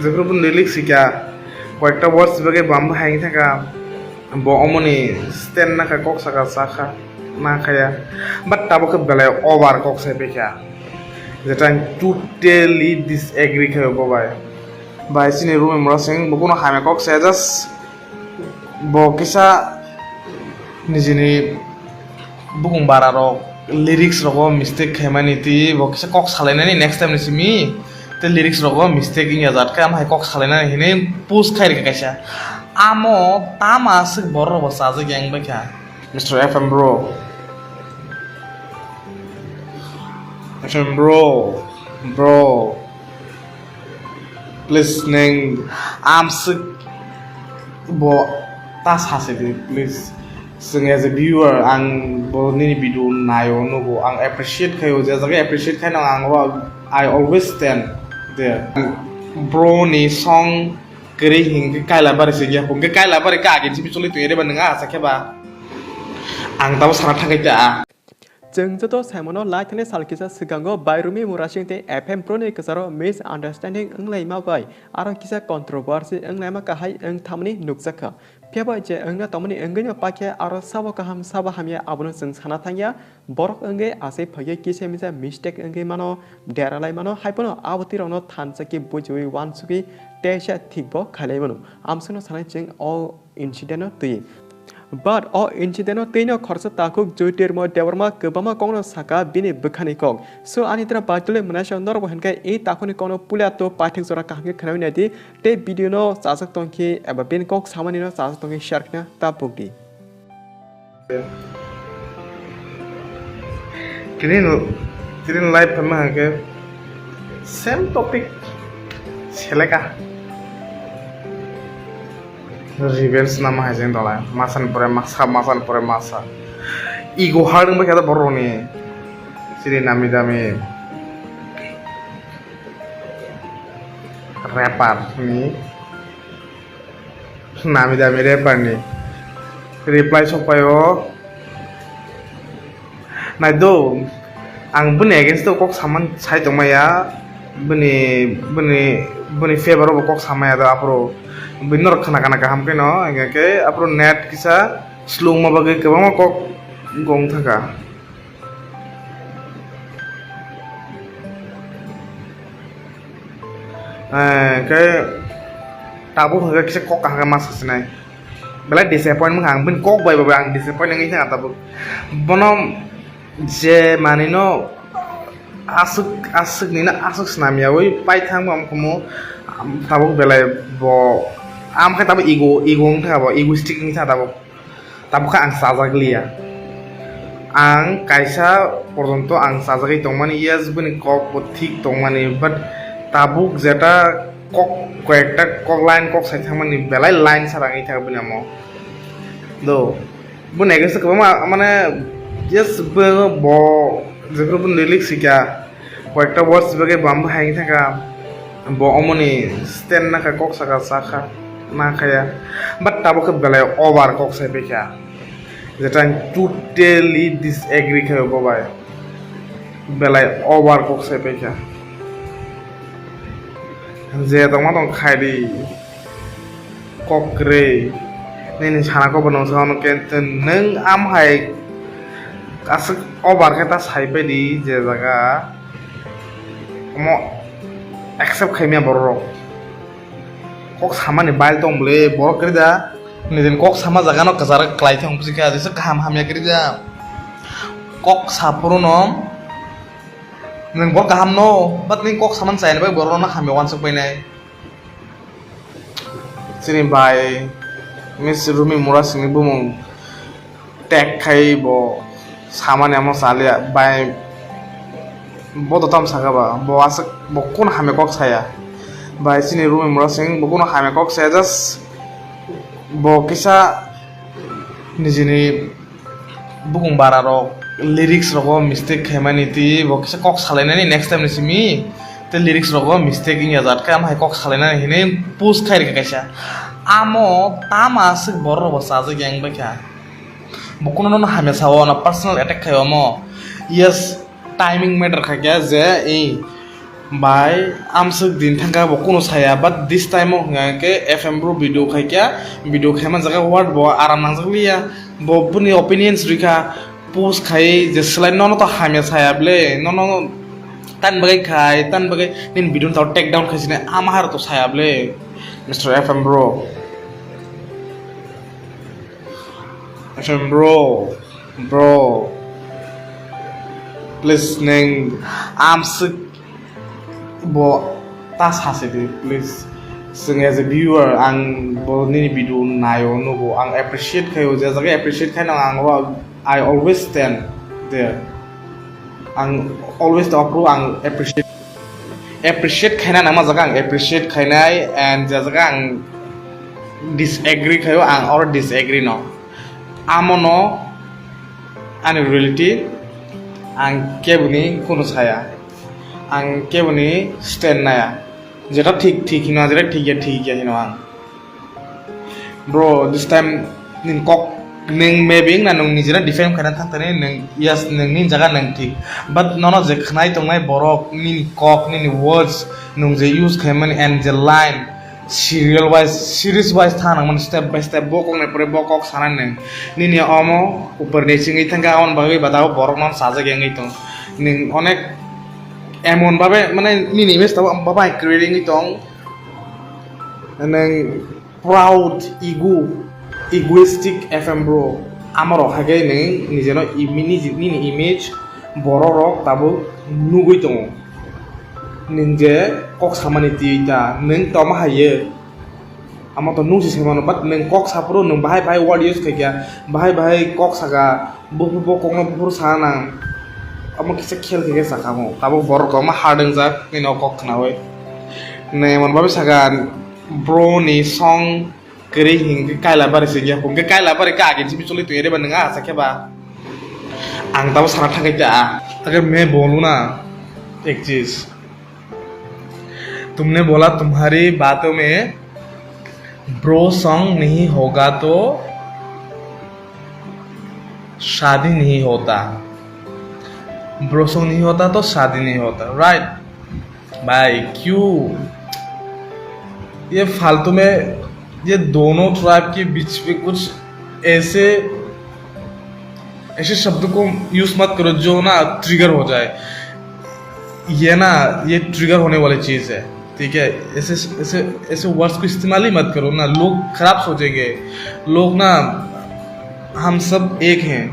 যেগুলো লিরিক্স শিকা কয়েকটা ওয়ার্ডস বাগে বাম্বা হাই থাকা ব অমনি স্ট্যান্ড নাকা কক সাকা সাকা না খায়া বাট তাবকে বেলায় ওভার কক সাই পেখা যেটা আমি টোটালি ডিসএগ্রি খাই বাবাই বাই সিনি রুমে মরা সিং বকুনো হামে কক সাই জাস্ট ব কিসা নিজেনি বুকুং বারা রক লিরিক্স রক মিস্টেক খাইমানি তি ব কিসা কক সালাইনানি নেক্সট টাইম নিসিমি te lyrics rogo mistake inga jat ka amhai kok salena hine post khair ka kaisa amo tama sik borro basa je gang bakha Mr. FM bro listening am sik bo tas hase please sing as a viewer ang bo ni video nayo no bo ang appreciate khayo je jaga appreciate khai na ang I always stand there bro ni song kere hing kai la bare se ya ko kai la bare ka agin si choli tu ere ban nga sa ke ba ang taw sara thakai ta जों जतो साइमनो like ने सालकिसा सिगांगो बायरुमि मुरासिंते FM pro ने कसरो miss understanding अंगलाई मा bye आरो किसा controversy अंगलाई मा काहाय अंग थामनि नुकजाखा फेबा जे अंगना तमनि अंगनि पाखे आरो साबो काहाम साबा हामिया आबनो जों साना थांया बरक अंगे आसे फगे किसे मिसा मिस्टेक अंगे मानो डेरालाय मानो हायपनो आवति रनो थानसकी बुजुइ वानसुकी तेशा थिकबो खालायमनो आमसनो सानाय जों अ इन्सिडेन्ट तुइ But all incident tino khorsa takuk joitir mo dewarma kebama kono saka bini bekhani kok so anitra batule manasha ndor bohenkai ei takuni kono pulia to pathik jora kahke khnawi nadi te video no sasak tongki eba bin kok samani no sasak tongki share khna ta pukdi kinin live pama hake same topic seleka revenge nama hajeng dolai masan pore masa ego harding ba kada boroni sini nami dami rapper ni nami dami rapper ni reply sopayo na do ang bune against to kok saman sai tongmaya bune favor of kok samaya da apro binor khana kaham ke no engke apro net kisa slung ma bage ke ma kok gong thaka ke tabu haga kisa kok haga mas sinai bela disappoint mang hang bin kok bai ba ang disappoint ngi thanga tabu bonom je manino asuk ni na asuk snamia oi pai thang mam komo tabu bela bo am kha tabu ego tha bo egoistic ni tha tabu kha ang sajaglia ang kaisa porjonto ang sajagai tongmani yes buni kok bo thik tongmani but tabu jeta kok koekta kok line kok sai thangmani belai line sarangi tha buni amo do bune gese ko mane yes bo যেগুলো lyrics শিকা কয়েকটা ওয়ার্ডস বাগে বাম্বা high থাকা ব অমনি stand নাকা cock সাকা সাকা না খায়া বাট তাবকে বেলায় ওভার কক সাই পেখা যেটা আমি টোটালি ডিসএগ্রি খাই বাবাই বেলায় ওভার কক সাই পেখা যে তোমার তো খাই দি কক রে নেই সানাকো বানাও সানো কেন নং আম high asik obar kita saipe di jaga mo accept khaimia borok kok sama ni bail tong ble borok kerja nidin kok sama jaga no kazara klai thong psika jese kaham hamya kerja kok sapuru nom neng bor kaham no bat ning kok saman sai bai borok na hamya wan suk nai sini bai miss rumi mura sini bumung tek khai bo सामान्यamo salia by bodo tam sagaba bo asak bo kun hame kok saya by sini room mura sing bo kun hame kok saya just bo kisa nijini bukung bararo lyrics rogo mistake khaimani ti bo kisa kok salainani next time nisimi te lyrics rogo mistake inga jat ka amhai kok salainani hine post khair ka kaisa amo tama sik borro basa je gang bakha bukuno no hame sawo na personal attack khayo mo yes timing matter kha gya je ei By amsuk din thangka bo kuno saya but this time ke FM bro video khai kya video khai man jaga word bo aram nang jakliya bo puni opinions rika post khai je slide no to hamya saya ble no tan bagai nin video ta take down khai sine amahar to saya ble Mr. FM bro FM bro please neng amsuk bo tas hasidi please sing as a viewer ang bo ni video nayo no bo ang appreciate kayo jaga appreciate kai na ang I always stand there ang always the approve ang appreciate kai na nama jaga ang appreciate kai nai and jaga ang disagree kayo ang or disagree no amono ani reality ang kebuni kuno saya ang kebuni stand naya jeta ঠিক hina jeta ঠিক ya hino ang bro this time nin kok neng maybe na nung nijera defend kana thantane neng yes neng nin jaga neng ঠিক but nono je khnai tongnai borok nin kok nin words nung je use khaimani and the line series wise thanang man step by step bokok ne pore bokok sanan neng nin ya omo upar ne singi thanga on bagai batao borok non saja gengai tong ning onek এমন ভাবে মানে নিনি image তাও বাবা creating ইতং নং proud egoistic FM bro আমার হাগে নং নিজের নিনি ইমেজ বড় রক তাবো নুগই দङ নিনজে কক সামানি তিইতা নং তমা হাयो আমার তো নুসি সেমানো বাট নং কক সাপ্রো নং বাহাই ওয়ার্ড ইউজ খাইয়া বাহাই কক সাগা বফুর কক ন বফুর সানা amo kisa khel ke sakamo tabo bor ko ma hardeng jak ni no kok na we ne mon babe sagan bro ni song keri hing ke kaila bare se ya ke kaila bare ka ge jibi choli tu ere ban nga sakhe ba ang tabo sara thangai ja अगर मैं बोलूं ना एक चीज तुमने बोला तुम्हारी बातों में ब्रो सॉन्ग नहीं होगा तो शादी नहीं होता ब्रो सॉन्ग नहीं होता तो शादी नहीं होता राइट भाई क्यों ये फालतू में ये दोनों ट्राइब के बीच में कुछ ऐसे शब्द को यूज मत करो जो ना ट्रिगर हो जाए ये ट्रिगर होने वाली चीज है ठीक है ऐसे वर्ड्स को इस्तेमाल ही मत करो ना लोग खराब सोचेंगे लोग ना हम सब एक हैं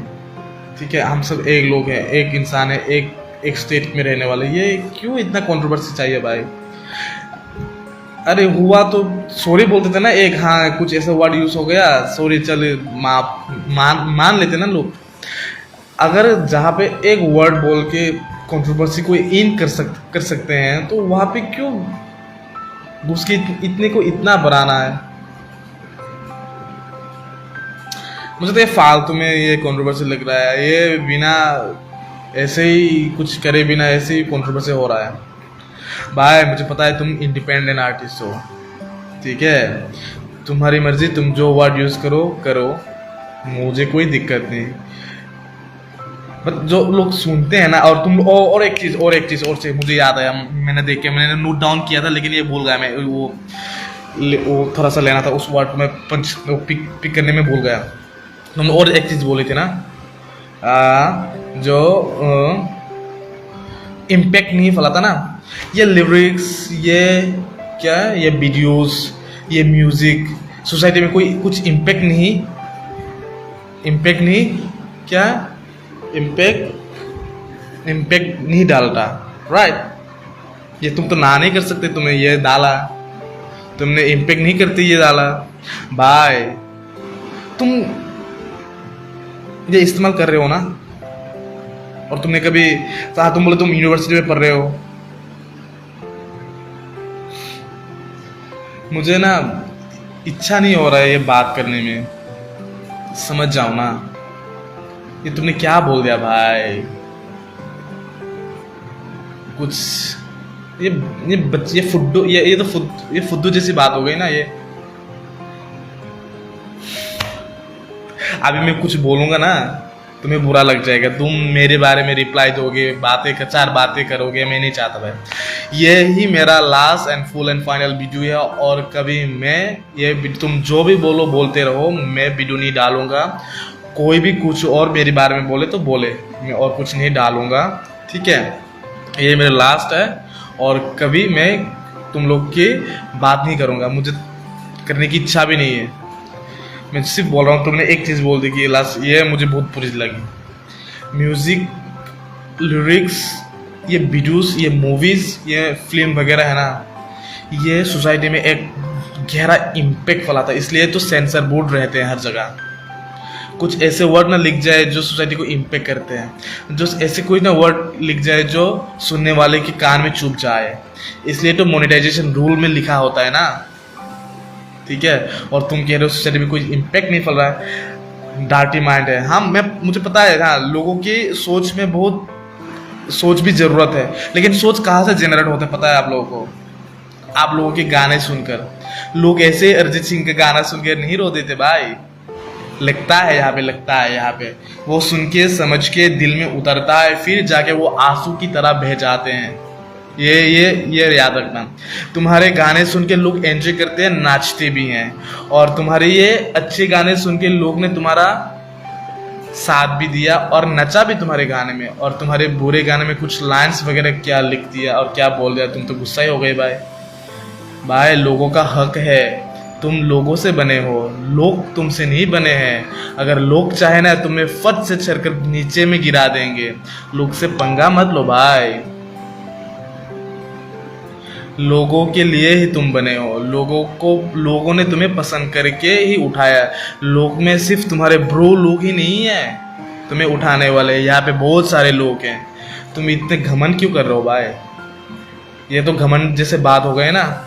ठीक है हम सब एक लोग हैं एक इंसान है एक स्टेट में रहने वाले ये क्यों इतना कंट्रोवर्सी चाहिए भाई अरे हुआ तो सॉरी बोलते थे ना एक हाँ कुछ ऐसा वर्ड यूज हो गया सॉरी चल मान लेते ना लोग अगर जहाँ पे एक वर्ड बोल के कंट्रोवर्सी को इन कर सकते हैं तो वहाँ पे क्यों उसके इतने को इतना बढ़ाना है मुझे तो ये फालतू में ये कंट्रोवर्सी लग रहा है ये बिना ऐसे ही कुछ करे बिना ऐसे ही कंट्रोवर्सी हो रहा है भाई मुझे पता है तुम इंडिपेंडेंट आर्टिस्ट हो ठीक है तुम्हारी मर्जी तुम जो वर्ड यूज करो मुझे कोई दिक्कत नहीं बट जो लोग सुनते हैं ना और तुम और एक चीज और से मुझे याद आया मैंने नोट डाउन किया था लेकिन ये भूल गया मैं वो थोड़ा सा लेना था उस वर्ड को मैं पिक करने में भूल गया तुमने और एक चीज बोली थी ना जो इम्पैक्ट नहीं फैलाता ना ये लिरिक्स ये क्या ये वीडियोस ये म्यूजिक सोसाइटी में कोई कुछ इम्पैक्ट नहीं क्या इम्पैक्ट नहीं डालता राइट ये तुम तो ना नहीं कर सकते तुमने ये डाला तुमने इम्पैक्ट नहीं करते ये डाला भाई तुम ये इस्तेमाल कर रहे हो ना और तुमने कभी तुम बोले तुम यूनिवर्सिटी में पढ़ रहे हो मुझे ना इच्छा नहीं हो रहा है ये बात करने में समझ जाओ ना ये तुमने क्या बोल दिया भाई कुछ ये फुद्दू जैसी बात हो गई ना ये अभी मैं कुछ बोलूंगा ना तुम्हें बुरा लग जाएगा, तुम मेरे बारे में रिप्लाई दोगे, चार बातें करोगे, मैं नहीं चाहता भाई। ये ही मेरा last and full and final video है, और कभी मैं ये तुम जो भी बोलते रहो, मैं वीडियो नहीं डालूंगा। कोई भी कुछ और मेरे बारे में बोले तो बोले, मैं और कुछ नहीं डालूंगा, ठीक है। ये मेरा लास्ट है, और कभी मैं तुम लोग की बात नहीं करूंगा, मुझे करने की इच्छा भी नहीं है। मैं सिर्फ बोल रहा हूँ, तुमने एक चीज़ बोल दी कि लास्ट, ये मुझे बहुत बुरी लगी। म्यूज़िक, लिरिक्स, ये वीडियोस, ये मूवीज़, ये फिल्म वगैरह है ना, ये सोसाइटी में एक गहरा इम्पैक्ट फैलाता है। इसलिए तो सेंसर बोर्ड रहते हैं हर जगह। कुछ ऐसे वर्ड ना लिख जाए जो सोसाइटी को इम्पैक्ट करते हैं, जो ऐसे कोई ना वर्ड लिख जाए जो सुनने वाले के कान में चुभ जाए। इसलिए तो मोनेटाइजेशन रूल में लिखा होता है ना, ठीक है। और तुम कह रहे हो सोसाइटी में कोई इम्पैक्ट नहीं फैल रहा है, डार्टी माइंड है। हाँ, मुझे पता है, हाँ, लोगों की सोच में बहुत सोच भी ज़रूरत है, लेकिन सोच कहाँ से जनरेट होता है पता है आप लोगों को? आप लोगों के गाने सुनकर। लोग ऐसे अरिजीत सिंह का गाना सुनकर नहीं रो देते भाई, लगता है यहाँ पे वो सुन के समझ के दिल में उतरता है, फिर जाके वो आंसू की तरह बह जाते हैं। ये याद रखना। तुम्हारे गाने सुन के लोग एंजॉय करते हैं, नाचते भी हैं, और तुम्हारे ये अच्छे गाने सुन के लोग ने तुम्हारा साथ भी दिया और नचा भी तुम्हारे गाने में, और तुम्हारे बुरे गाने में कुछ लाइंस वगैरह क्या लिख दिया और क्या बोल दिया, तुम तो गुस्सा ही हो गए भाई। लोगों का हक है, तुम लोगों से बने हो, लोग तुमसे नहीं बने हैं। अगर लोग चाहे ना तुम्हें फट से छड़कर नीचे में गिरा देंगे। लोग से पंगा मत लो भाई, लोगों के लिए ही तुम बने हो, लोगों ने तुम्हें पसंद करके ही उठाया। लोग में सिर्फ तुम्हारे ब्रो लोग ही नहीं है तुम्हें उठाने वाले, यहाँ पे बहुत सारे लोग हैं। तुम इतने घमंड क्यों कर रहे हो भाई? ये तो घमंड जैसे बात हो गए ना,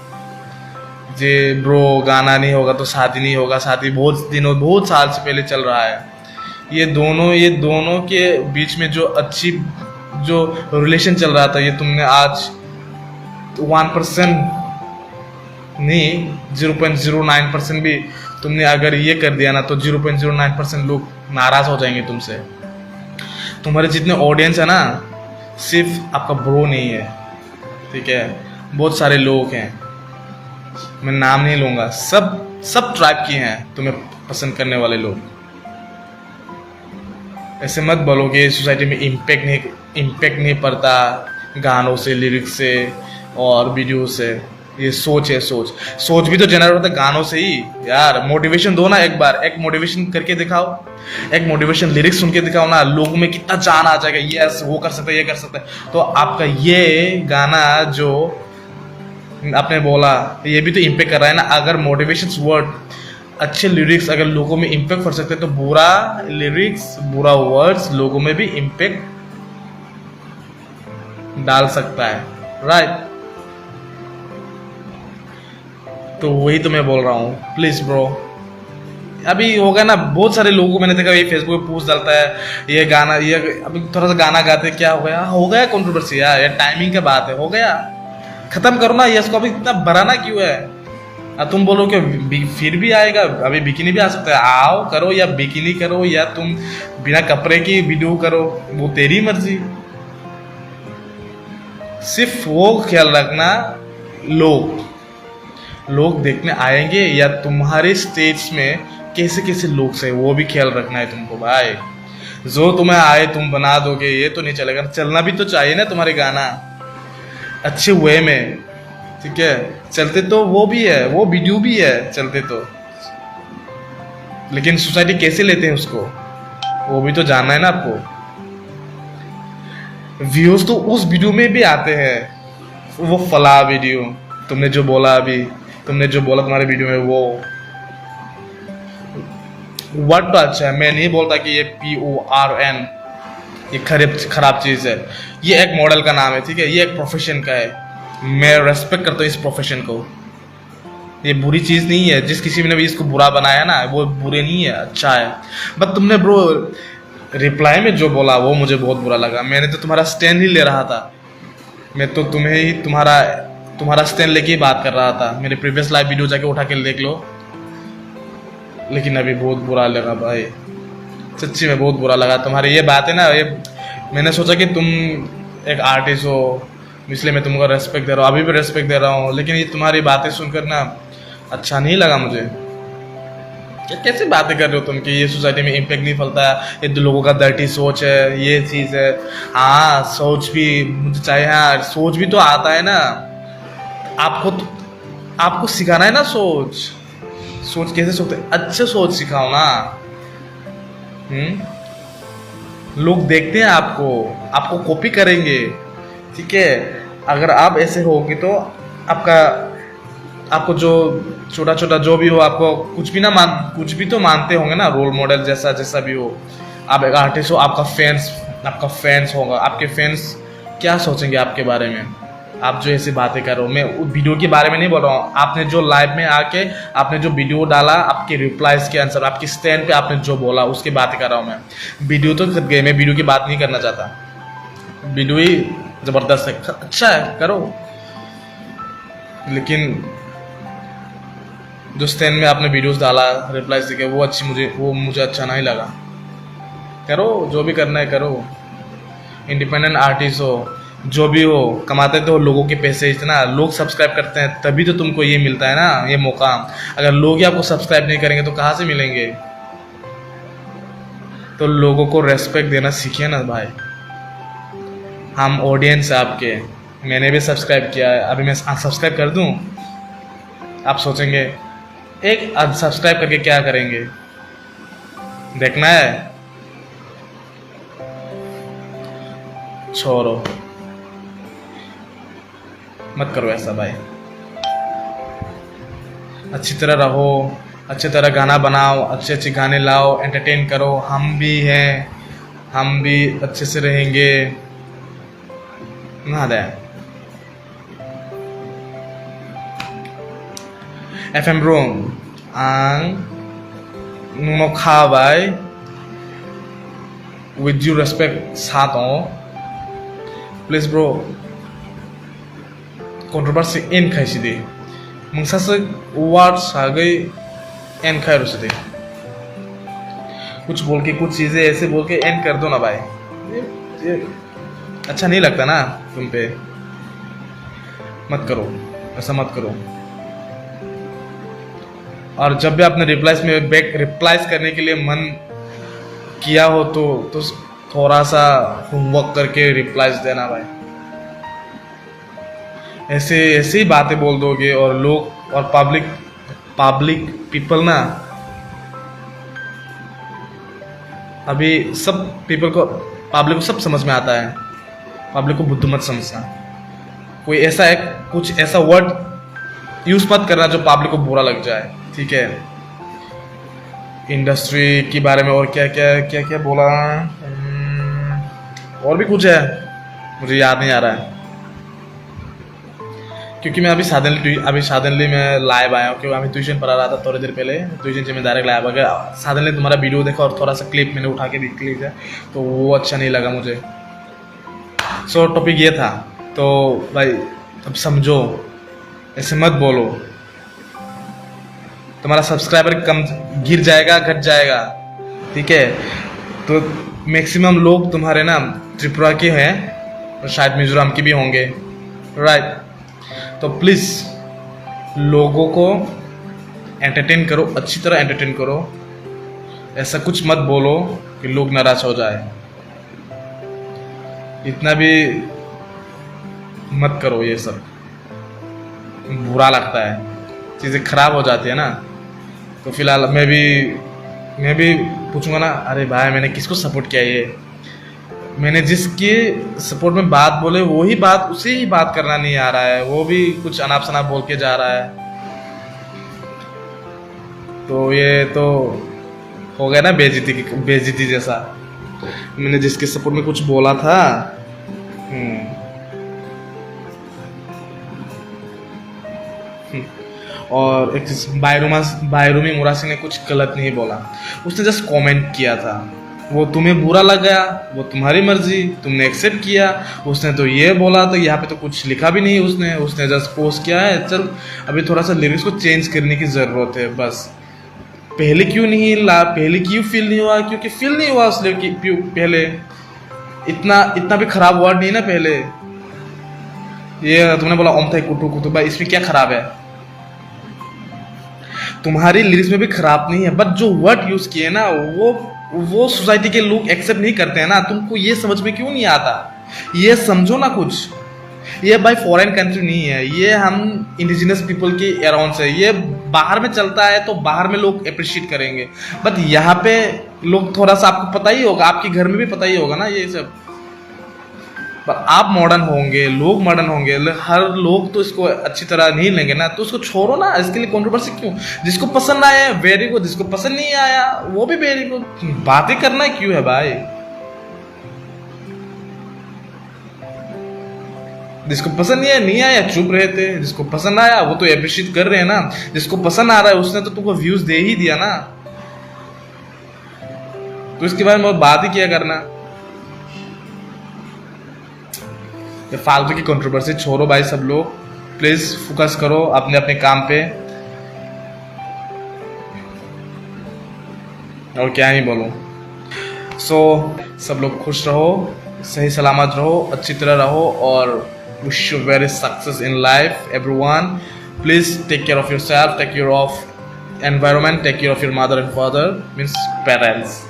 जे ब्रो गाना नहीं होगा तो शादी नहीं होगा। शादी बहुत साल से पहले चल रहा है। ये दोनों के बीच में जो रिलेशन चल रहा था, ये तुमने आज 1% नहीं 0.09% भी तुमने अगर ये कर दिया ना, तो 0.09% लोग नाराज हो जाएंगे तुमसे। तुम्हारे जितने ऑडियंस है ना, सिर्फ आपका ब्रो नहीं है, ठीक है, बहुत सारे लोग हैं, मैं नाम नहीं लूंगा, सब ट्राइब के हैं तुम्हें पसंद करने वाले लोग। ऐसे मत बोलो कि सोसाइटी में इम्पैक्ट नहीं पड़ता गानों से, लिरिक्स से और वीडियो से। ये सोच है, सोच भी तो जनरेट होता है गानों से ही यार। मोटिवेशन दो ना, एक मोटिवेशन करके दिखाओ, एक मोटिवेशन लिरिक्स सुन के दिखाओ ना, लोगों में कितना जान आ जाएगा, यस वो कर सकता है, ये कर सकता है। तो आपका ये गाना जो आपने बोला, ये भी तो इम्पैक्ट कर रहा है ना। अगर मोटिवेशंस वर्ड, अच्छे लिरिक्स अगर लोगों में इम्पैक्ट कर सकते हैं, तो बुरा लिरिक्स, बुरा वर्ड्स लोगों में भी इम्पैक्ट डाल सकता है, राइट? तो वही तो मैं बोल रहा हूँ, प्लीज ब्रो। अभी होगा ना, बहुत सारे लोगों को मैंने देखा ये फेसबुक पे पोस्ट डालता है, ये गाना, ये अभी थोड़ा सा गाना गाते, क्या हो गया कंट्रोवर्सी यार, ये टाइमिंग का बात है, हो गया, खत्म करो ना। ये इसको अभी इतना बढ़ाना क्यों है? तुम बोलो कि फिर भी आएगा, अभी बिकिनी भी आ सकता है, आओ करो, या बिकिनी करो, या तुम बिना कपड़े की वीडियो करो, वो तेरी मर्जी। सिर्फ वो ख्याल रखना, लोग देखने आएंगे या तुम्हारे स्टेज में कैसे कैसे लोग से, वो भी ख्याल रखना है तुमको भाई। जो तुम्हें आए तुम बना दोगे, ये तो नहीं चलेगा। चलना भी तो चाहिए ना तुम्हारे गाना अच्छे वे में, ठीक है। चलते तो वो भी है, वो वीडियो भी है चलते तो, लेकिन सोसाइटी कैसे लेते हैं उसको, वो भी तो जानना है ना आपको। व्यूज तो उस वीडियो में भी आते हैं, वो फला वीडियो तुमने जो बोला अभी, तुम्हारे वीडियो में वो वर्ड तो अच्छा है, मैं नहीं बोलता कि ये PORN ये खराब चीज है। ये एक मॉडल का नाम है, ठीक है, ये एक प्रोफेशन का है, मैं रेस्पेक्ट करता हूँ इस प्रोफेशन को। ये बुरी चीज नहीं है, जिस किसी ने भी इसको बुरा बनाया ना, वो बुरे नहीं है, अच्छा है। बट तुमने ब्रो रिप्लाई में जो बोला वो मुझे बहुत बुरा लगा। मैंने तो तुम्हारा स्टैंड ही ले रहा था, मैं तो तुम्हें ही तुम्हारा स्टैंड लेके ही बात कर रहा था। मेरे प्रीवियस लाइव वीडियो जाके उठा के देख लो, लेकिन अभी बहुत बुरा लगा भाई। सच्ची में बहुत बुरा लगा तुम्हारी ये बात है ना। ये मैंने सोचा कि तुम एक आर्टिस्ट हो, इसलिए मैं तुमको रेस्पेक्ट दे रहा हूँ, अभी भी रेस्पेक्ट दे रहा हूँ, लेकिन ये तुम्हारी बातें सुनकर ना अच्छा नहीं लगा मुझे। कैसे बातें कर रहे हो तुम कि ये सोसाइटी में इम्पैक्ट नहीं फैलता है, ये तो लोगों का डर्टी सोच है, ये चीज़ है। हाँ सोच भी मुझे चाहिए, हाँ सोच भी तो आता है ना। आपको सिखाना है ना सोच कैसे सोचते, अच्छे सोच सिखाओ ना। लोग देखते हैं आपको कॉपी करेंगे, ठीक है। अगर आप ऐसे होगे तो आपको जो छोटा छोटा जो भी हो, आपको कुछ भी तो मानते होंगे ना, रोल मॉडल जैसा भी हो। आप एक आर्टिस्ट हो, आपका फैंस होगा, आपके फैंस क्या सोचेंगे आपके बारे में। आप जो ऐसी बातें कर रहे हो, मैं वीडियो के बारे में नहीं बोल रहा हूँ, आपने जो लाइव में आके आपने जो वीडियो डाला, आपके रिप्लाईज के आंसर, आपकी स्टैंड पे आपने जो बोला उसकी बातें कर रहा हूँ मैं। वीडियो तो खत गए, मैं वीडियो की बात नहीं करना चाहता, वीडियो ही ज़बरदस्त है, अच्छा है करो, लेकिन जो स्टैंड में आपने वीडियोस डाला, रिप्लाईज दिखे, वो मुझे अच्छा नहीं लगा। करो जो भी करना है करो, इंडिपेंडेंट आर्टिस्ट हो, जो भी हो, कमाते तो लोगों के पैसे, इतना लोग सब्सक्राइब करते हैं तभी तो तुमको ये मिलता है ना, ये मौका। अगर लोग ही आपको सब्सक्राइब नहीं करेंगे तो कहाँ से मिलेंगे। तो लोगों को रेस्पेक्ट देना सीखिए ना भाई। हम ऑडियंस है आपके, मैंने भी सब्सक्राइब किया है, अभी मैं सब्सक्राइब कर दूं, आप सोचेंगे एक अनसब्सक्राइब करके क्या करेंगे, देखना है, छोड़ो, मत करो ऐसा भाई। अच्छी तरह रहो, अच्छी तरह गाना बनाओ, अच्छे गाने लाओ, एंटरटेन करो। हम भी हैं, हम भी अच्छे से रहेंगे ना। FM bro, nung खाबाय with due respect साथों, please bro, controversy end खाई सीधे, मुंसा से word सागे end खाई रुसीधे, कुछ बोल के कुछ चीजें ऐसे बोल के end कर दो ना भाई, ये अच्छा नहीं लगता ना तुम पे, मत करो ऐसा, मत करो। और जब भी आपने रिप्लाईज करने के लिए मन किया हो तो थोड़ा सा होमवर्क करके रिप्लाईज देना भाई। ऐसे ही बातें बोल दोगे और लोग और पब्लिक पीपल ना, अभी सब पब्लिक को सब समझ में आता है, पब्लिक को बुद्धू मत समझना। कोई कुछ ऐसा वर्ड यूज मत करना जो पब्लिक को बुरा लग जाए, ठीक है। इंडस्ट्री के बारे में और क्या बोला, और भी कुछ है मुझे याद नहीं आ रहा है, क्योंकि मैं अभी सडनली मैं लाइव आया हूँ, क्योंकि अभी ट्यूशन पढ़ा रहा था थोड़ी देर पहले, ट्यूशन से मैं डायरेक्ट लाइव आ गया। सडनली तुम्हारा वीडियो देखा और थोड़ा सा क्लिप मैंने उठा के देख लिया, तो वो अच्छा नहीं लगा मुझे। सो टॉपिक ये था, तो भाई अब समझो, ऐसे मत बोलो, तुम्हारा सब्सक्राइबर कम गिर जाएगा, घट जाएगा, ठीक है। तो मैक्सिमम लोग तुम्हारे ना त्रिपुरा के हैं और शायद मिजोरम के भी होंगे, राइट। तो प्लीज़ लोगों को एंटरटेन करो, अच्छी तरह एंटरटेन करो, ऐसा कुछ मत बोलो कि लोग नाराज हो जाए, इतना भी मत करो, ये सब बुरा लगता है, चीज़ें खराब हो जाती है ना। तो फिलहाल मैं भी पूछूंगा ना, अरे भाई मैंने किसको सपोर्ट किया, ये मैंने जिसके सपोर्ट में बात बोले वही बात, उसे ही बात करना नहीं आ रहा है, वो भी कुछ अनाप शनाप बोल के जा रहा है, तो ये तो हो गया ना बेइज्जती जैसा। मैंने जिसके सपोर्ट में कुछ बोला था, और एक बायरूमी मुरासी ने कुछ गलत नहीं बोला, उसने जस्ट कमेंट किया था, वो तुम्हें बुरा लग गया, वो तुम्हारी मर्जी, तुमने एक्सेप्ट किया। उसने तो ये बोला, तो यहाँ पे तो कुछ लिखा भी नहीं उसने जस्ट पोस्ट किया है। चल अभी थोड़ा सा लिरिक्स को चेंज करने की ज़रूरत है बस, पहले क्यों नहीं ला, पहले क्यों फील नहीं हुआ? क्योंकि फील नहीं हुआ इसलिए कि पहले इतना इतना भी खराब वर्ड नहीं ना पहले। ये तुमने बोला ओम थे कुटु कुटु भाई, इसमें क्या खराब है? तुम्हारी लिरिक्स में भी खराब नहीं है, बट जो वर्ड यूज किए ना वो सोसाइटी के लोग एक्सेप्ट नहीं करते हैं ना। तुमको ये समझ में क्यों नहीं आता? ये समझो ना कुछ। ये भाई फॉरेन कंट्री नहीं है, ये हम इंडिजिनस पीपल के अराउंड से, ये बाहर में चलता है तो बाहर में लोग अप्रिशिएट करेंगे, बट यहाँ पे लोग थोड़ा सा, आपको पता ही होगा, आपके घर में भी पता ही होगा ना ये सब। पर आप मॉडर्न होंगे, लोग मॉडर्न होंगे, हर लोग तो इसको अच्छी तरह नहीं लेंगे ना, तो उसको छोड़ो ना। इसके लिए कंट्रोवर्सी क्यों? जिसको पसंद आया वेरी गुड, जिसको पसंद नहीं आया वो भी वेरी गुड। बातें करना क्यों है भाई? जिसको पसंद नहीं आया चुप रहते, जिसको पसंद आया वो तो अप्रिशिएट कर रहे हैं ना। जिसको पसंद आ रहा है उसने तो तुमको व्यूज दे ही दिया ना, तो इसके बारे में बात ही किया करना। ये फालतू की कंट्रोवर्सी छोड़ो भाई, सब लोग प्लीज फोकस करो अपने अपने काम पे। और क्या ही बोलूं। सब लोग खुश रहो, सही सलामत रहो, अच्छी तरह रहो, और wish you very success in life everyone. Please take care of yourself, take care of environment, take care of your mother and father, means parents.